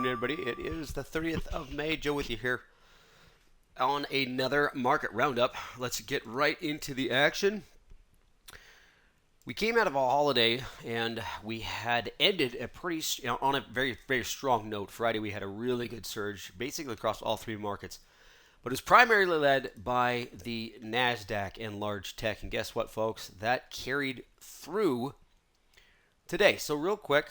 afternoon, everybody. It is the 30th of May. Joe with you here on another market roundup. Let's get right into the action. We came out of a holiday and we had ended on a very, very strong note. Friday, we had a really good surge, basically across all three markets. But it was primarily led by the NASDAQ and large tech. And guess what, folks? That carried through today. So, real quick,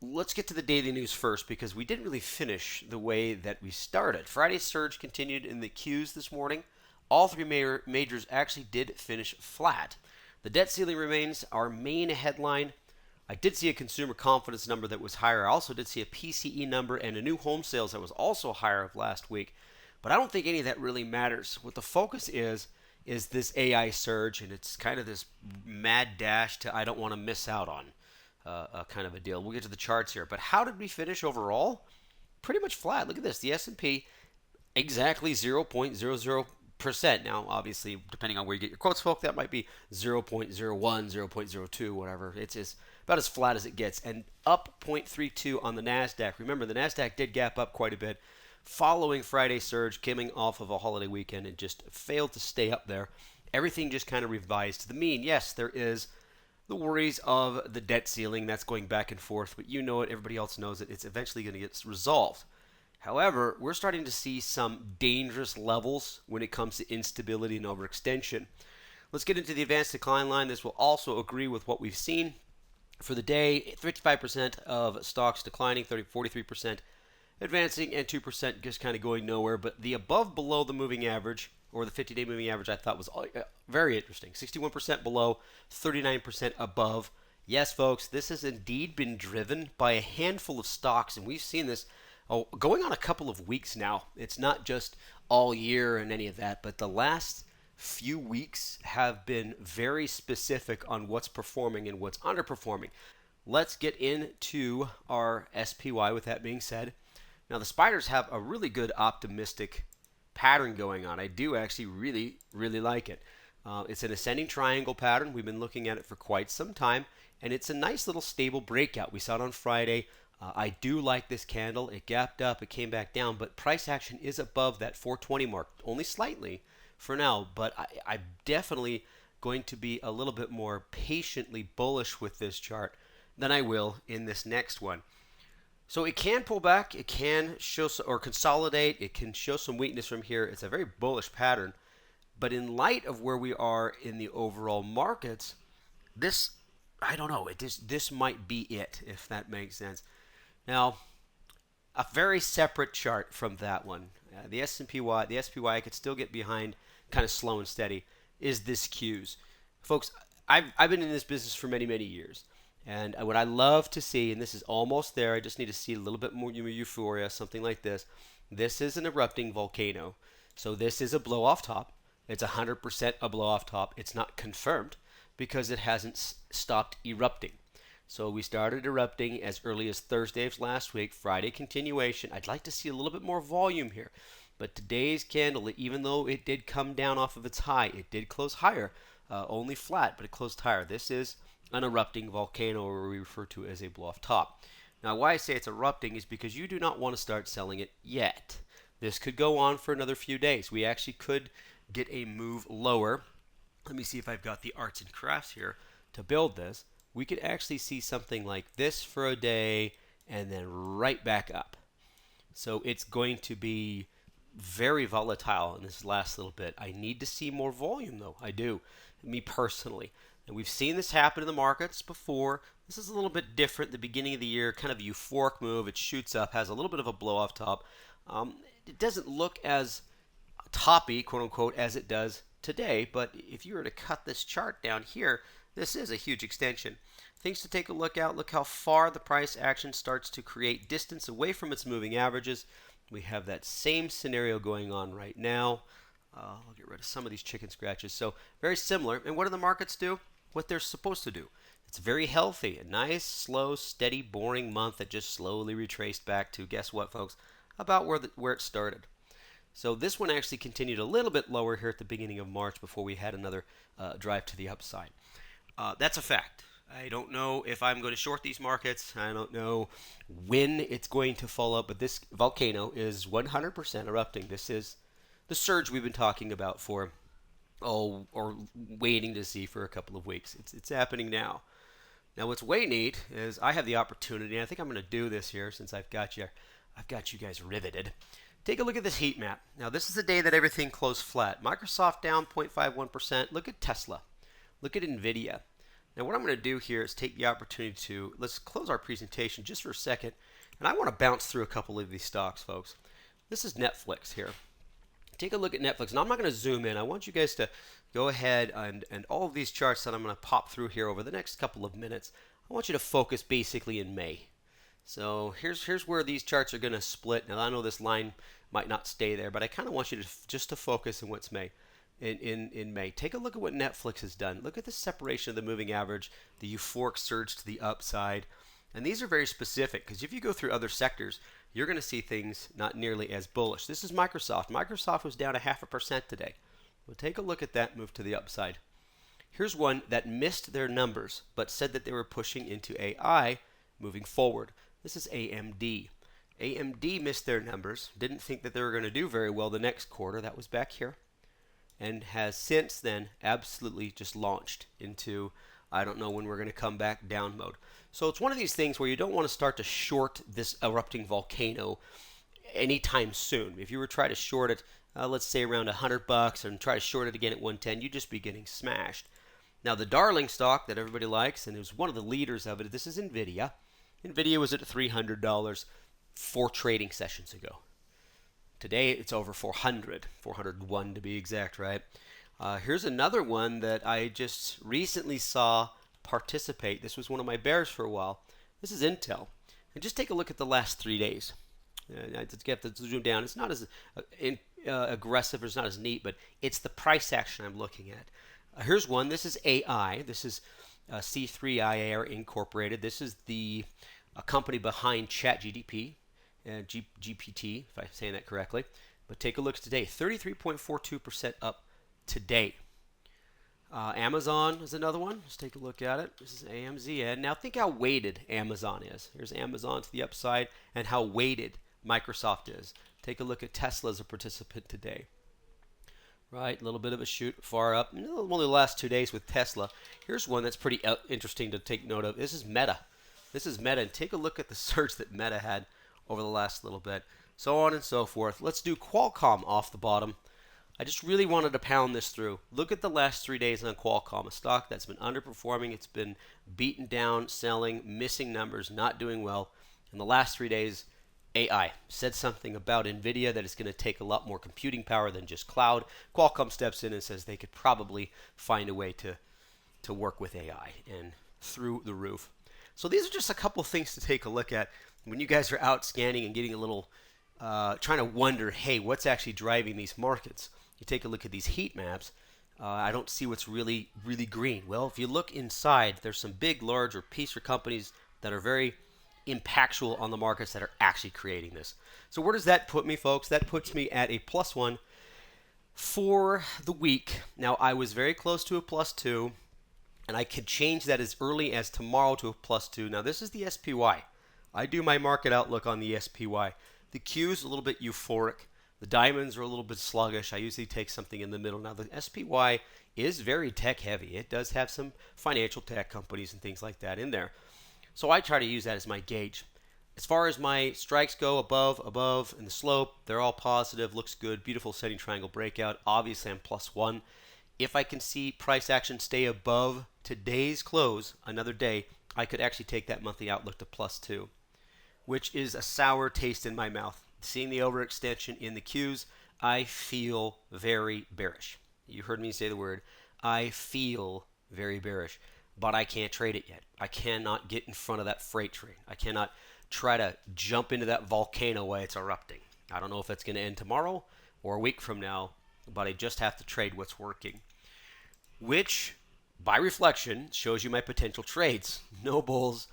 let's get to the daily news first because we didn't really finish the way that we started. Friday's surge continued in the Qs this morning. All three majors actually did finish flat. The debt ceiling remains our main headline. I did see a consumer confidence number that was higher. I also did see a PCE number and a new home sales that was also higher of last week. But I don't think any of that really matters. What the focus is this AI surge, and it's kind of this mad dash to I don't want to miss out on. Kind of a deal. We'll get to the charts here. But how did we finish overall? Pretty much flat. Look at this. The S&P exactly 0.00%. Now, obviously, depending on where you get your quotes, folks, that might be 0.01, 0.02, whatever. It's about as flat as it gets. And up 0.32 on the NASDAQ. Remember, the NASDAQ did gap up quite a bit following Friday's surge, coming off of a holiday weekend, and just failed to stay up there. Everything just kind of revised to the mean. Yes, there is the worries of the debt ceiling that's going back and forth, but you know it, everybody else knows it, it's eventually going to get resolved. However, we're starting to see some dangerous levels when it comes to instability and overextension. Let's get into the advanced decline line. This will also agree with what we've seen for the day. 55% of stocks declining, 43% advancing, and 2% just kind of going nowhere. But the above below the moving average, or the 50-day moving average, I thought was very interesting. 61% below, 39% above. Yes, folks, this has indeed been driven by a handful of stocks, and we've seen this going on a couple of weeks now. It's not just all year and any of that, but the last few weeks have been very specific on what's performing and what's underperforming. Let's get into our SPY with that being said. Now, the spiders have a really good optimistic pattern going on. I do actually really, really like it. It's an ascending triangle pattern. We've been looking at it for quite some time, and it's a nice little stable breakout. We saw it on Friday. I do like this candle. It gapped up, it came back down, but price action is above that 420 mark, only slightly for now, but I'm definitely going to be a little bit more patiently bullish with this chart than I will in this next one. So it can pull back, it can show or consolidate, it can show some weakness from here. It's a very bullish pattern, but in light of where we are in the overall markets, this, I don't know, this might be it, if that makes sense. Now, a very separate chart from that one, the SPY I could still get behind, kind of slow and steady, is this Qs. Folks, I've been in this business for many, many years. And what I love to see, and this is almost there, I just need to see a little bit more euphoria, something like this. This is an erupting volcano. So this is a blow off top. It's 100% a blow off top. It's not confirmed because it hasn't stopped erupting. So we started erupting as early as Thursday of last week, Friday continuation. I'd like to see a little bit more volume here. But today's candle, even though it did come down off of its high, it did close higher, only flat, but it closed higher. This is an erupting volcano, or we refer to it as a blow-off top. Now, why I say it's erupting is because you do not want to start selling it yet. This could go on for another few days. We actually could get a move lower. Let me see if I've got the arts and crafts here to build this. We could actually see something like this for a day and then right back up. So it's going to be very volatile in this last little bit. I need to see more volume, though. I do, me personally. And we've seen this happen in the markets before. This is a little bit different. The beginning of the year, kind of a euphoric move. It shoots up, has a little bit of a blow-off top. It doesn't look as toppy, quote-unquote, as it does today. But if you were to cut this chart down here, this is a huge extension. Things to take a look at. Look how far the price action starts to create distance away from its moving averages. We have that same scenario going on right now. I'll get rid of some of these chicken scratches. So very similar. And what do the markets do? What they're supposed to do. It's very healthy, a nice, slow, steady, boring month that just slowly retraced back to, guess what, folks, about where it started. So this one actually continued a little bit lower here at the beginning of March before we had another drive to the upside. That's a fact. I don't know if I'm going to short these markets. I don't know when it's going to fall up, but this volcano is 100% erupting. This is the surge we've been talking about for, or waiting to see for a couple of weeks. It's happening now. Now, what's way neat is I have the opportunity, and I think I'm going to do this here since I've got you guys riveted. Take a look at this heat map. Now, this is the day that everything closed flat. Microsoft down 0.51%. Look at Tesla. Look at Nvidia. Now, what I'm going to do here is take the opportunity to, let's close our presentation just for a second, and I want to bounce through a couple of these stocks, folks. This is Netflix here. Take a look at Netflix. Now, I'm not going to zoom in. I want you guys to go ahead and all of these charts that I'm going to pop through here over the next couple of minutes, I want you to focus basically in May. So here's where these charts are going to split. Now, I know this line might not stay there, but I kind of want you to just to focus in what's May. In May. Take a look at what Netflix has done. Look at the separation of the moving average, the euphoric surge to the upside. And these are very specific because if you go through other sectors, you're going to see things not nearly as bullish. This is Microsoft. Microsoft was down 0.5% today. Well, take a look at that move to the upside. Here's one that missed their numbers but said that they were pushing into AI moving forward. This is AMD. AMD missed their numbers, didn't think that they were going to do very well the next quarter. That was back here. And has since then absolutely just launched into, I don't know when we're going to come back down mode. So it's one of these things where you don't want to start to short this erupting volcano anytime soon. If you were to try to short it, let's say around $100 and try to short it again at 110, you'd just be getting smashed. Now the darling stock that everybody likes, and it was one of the leaders of it, this is Nvidia. Nvidia was at $300 4 trading sessions ago. Today it's over 401 to be exact, right? Here's another one that I just recently saw participate. This was one of my bears for a while. This is Intel. And just take a look at the last 3 days. I have to zoom down. It's not as aggressive, or it's not as neat, but it's the price action I'm looking at. Here's one. This is AI. This is C3IAR Incorporated. This is the company behind ChatGPT. GPT, if I'm saying that correctly. But take a look today, 33.42% up today. Amazon is another one. Let's take a look at it. This is AMZN. Now think how weighted Amazon is. Here's Amazon to the upside and how weighted Microsoft is. Take a look at Tesla as a participant today. Right, a little bit of a shoot far up. Only the last 2 days with Tesla. Here's one that's pretty interesting to take note of. This is Meta. This is Meta, and take a look at the surge that Meta had over the last little bit, so on and so forth. Let's do Qualcomm off the bottom. I just really wanted to pound this through. Look at the last 3 days on Qualcomm, a stock that's been underperforming. It's been beaten down, selling, missing numbers, not doing well. In the last 3 days, AI said something about Nvidia that it's going to take a lot more computing power than just cloud. Qualcomm steps in and says they could probably find a way to work with AI, and through the roof. So these are just a couple of things to take a look at when you guys are out scanning and getting a little, trying to wonder, hey, what's actually driving these markets? You take a look at these heat maps. I don't see what's really green. Well, if you look inside, there's some big, large, or piece or companies that are very impactful on the markets that are actually creating this. So where does that put me, folks? That puts me at a +1 for the week. Now, I was very close to a +2, and I could change that as early as tomorrow to a +2. Now, this is the SPY. I do my market outlook on the SPY. The Q's a little bit euphoric. The diamonds are a little bit sluggish. I usually take something in the middle. Now, the SPY is very tech heavy. It does have some financial tech companies and things like that in there. So I try to use that as my gauge. As far as my strikes go, above, and the slope, they're all positive. Looks good. Beautiful setting triangle breakout. Obviously, I'm +1. If I can see price action stay above today's close, another day, I could actually take that monthly outlook to +2. Which is a sour taste in my mouth. Seeing the overextension in the Qs, I feel very bearish. You heard me say the word. I feel very bearish, but I can't trade it yet. I cannot get in front of that freight train. I cannot try to jump into that volcano while it's erupting. I don't know if it's going to end tomorrow or a week from now, but I just have to trade what's working. Which, by reflection, shows you my potential trades. No bulls.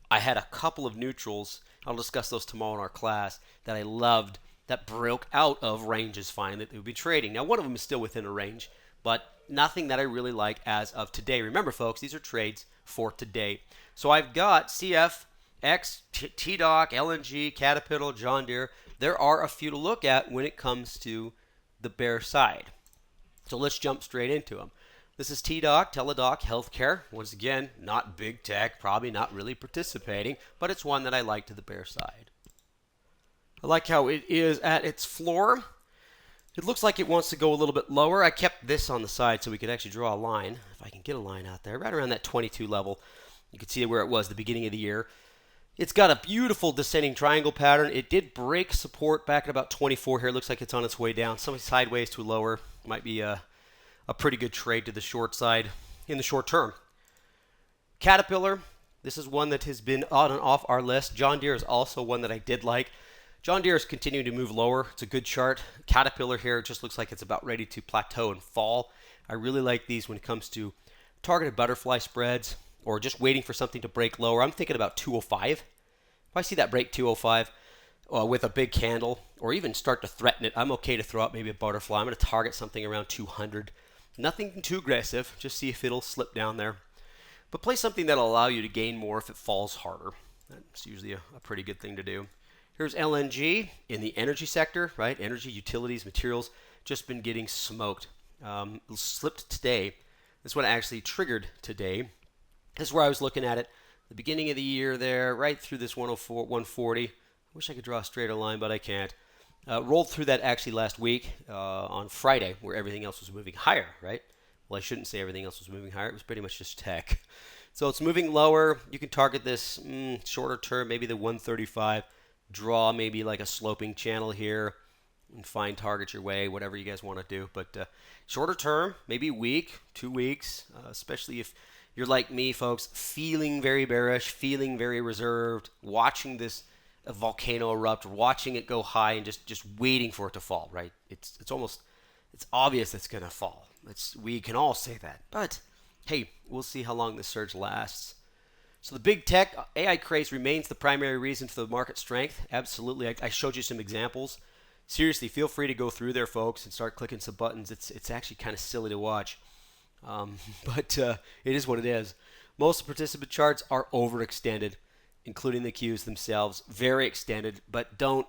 I had a couple of neutrals. I'll discuss those tomorrow in our class that I loved that broke out of ranges finally that they would be trading. Now, one of them is still within a range, but nothing that I really like as of today. Remember, folks, these are trades for today. So I've got CF, X, T-Doc, LNG, Caterpillar, John Deere. There are a few to look at when it comes to the bear side. So let's jump straight into them. This is T-Doc, Teladoc, Healthcare. Once again, not big tech, probably not really participating, but it's one that I like to the bear side. I like how it is at its floor. It looks like it wants to go a little bit lower. I kept this on the side so we could actually draw a line, if I can get a line out there, right around that 22 level. You can see where it was the beginning of the year. It's got a beautiful descending triangle pattern. It did break support back at about 24 here. It looks like it's on its way down. Some sideways to lower. Might be a pretty good trade to the short side in the short term. Caterpillar, this is one that has been on and off our list. John Deere is also one that I did like. John Deere is continuing to move lower. It's a good chart. Caterpillar here just looks like it's about ready to plateau and fall. I really like these when it comes to targeted butterfly spreads or just waiting for something to break lower. I'm thinking about 205. If I see that break 205 with a big candle or even start to threaten it, I'm okay to throw out maybe a butterfly. I'm going to target something around 200. Nothing too aggressive. Just see if it'll slip down there. But play something that'll allow you to gain more if it falls harder. That's usually a pretty good thing to do. Here's LNG in the energy sector, right? Energy, utilities, materials, just been getting smoked. Slipped today. This is what actually triggered today. This is where I was looking at it. The beginning of the year there, right through this 104, 140. I wish I could draw a straighter line, but I can't. Rolled through that actually last week on Friday, where everything else was moving higher, right? Well, I shouldn't say everything else was moving higher. It was pretty much just tech. So it's moving lower. You can target this shorter term, maybe the 135. Draw maybe like a sloping channel here and find target your way, whatever you guys want to do. But shorter term, maybe a week, 2 weeks, especially if you're like me, folks, feeling very bearish, feeling very reserved, watching this volcano erupt, watching it go high and just waiting for it to fall, right? It's obvious it's going to fall. We can all say that. But hey, we'll see how long this surge lasts. So the big tech AI craze remains the primary reason for the market strength. Absolutely. I showed you some examples. Seriously, feel free to go through there, folks, and start clicking some buttons. It's actually kind of silly to watch. But it is what it is. Most participant charts are overextended, including the cues themselves. Very extended, but don't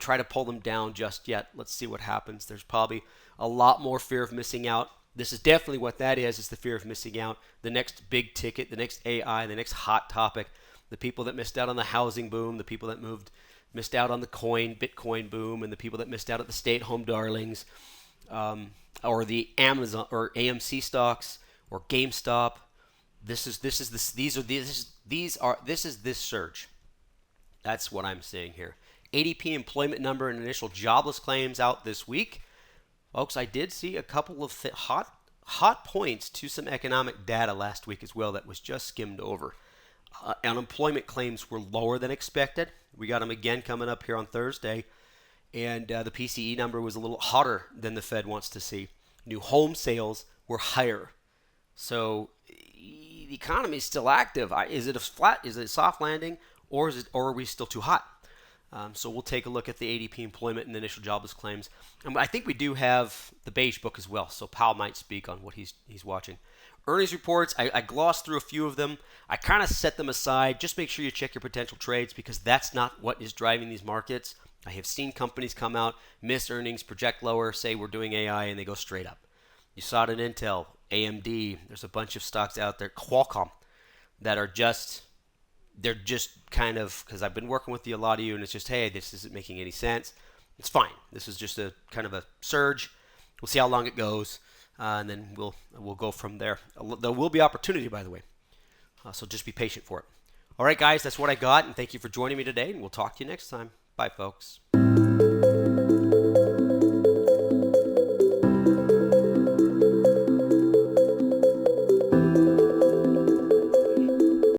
try to pull them down just yet. Let's see what happens. There's probably a lot more fear of missing out. This is definitely what that is the fear of missing out. The next big ticket, the next AI, the next hot topic. The people that missed out on the housing boom, the people that missed out on the Bitcoin boom, and the people that missed out at the stay-at-home darlings, or the Amazon or AMC stocks or GameStop. This is this surge. That's what I'm seeing here. ADP employment number and initial jobless claims out this week. Folks, I did see a couple of hot points to some economic data last week as well that was just skimmed over. Unemployment claims were lower than expected. We got them again coming up here on Thursday. And the PCE number was a little hotter than the Fed wants to see. New home sales were higher. So the economy is still active. Is it a soft landing, or are we still too hot? So we'll take a look at the ADP employment and initial jobless claims. And I think we do have the beige book as well, so Powell might speak on what he's watching. Earnings reports, I glossed through a few of them. I kind of set them aside. Just make sure you check your potential trades because that's not what is driving these markets. I have seen companies come out, miss earnings, project lower, say we're doing AI, and they go straight up. You saw it in Intel, AMD. There's a bunch of stocks out there, Qualcomm, that are they're just kind of, because I've been working with a lot of you, and it's just, hey, this isn't making any sense. It's fine. This is just a kind of a surge. We'll see how long it goes, and then we'll go from there. There will be opportunity, by the way, so just be patient for it. All right, guys, that's what I got, and thank you for joining me today, and we'll talk to you next time. Bye, folks.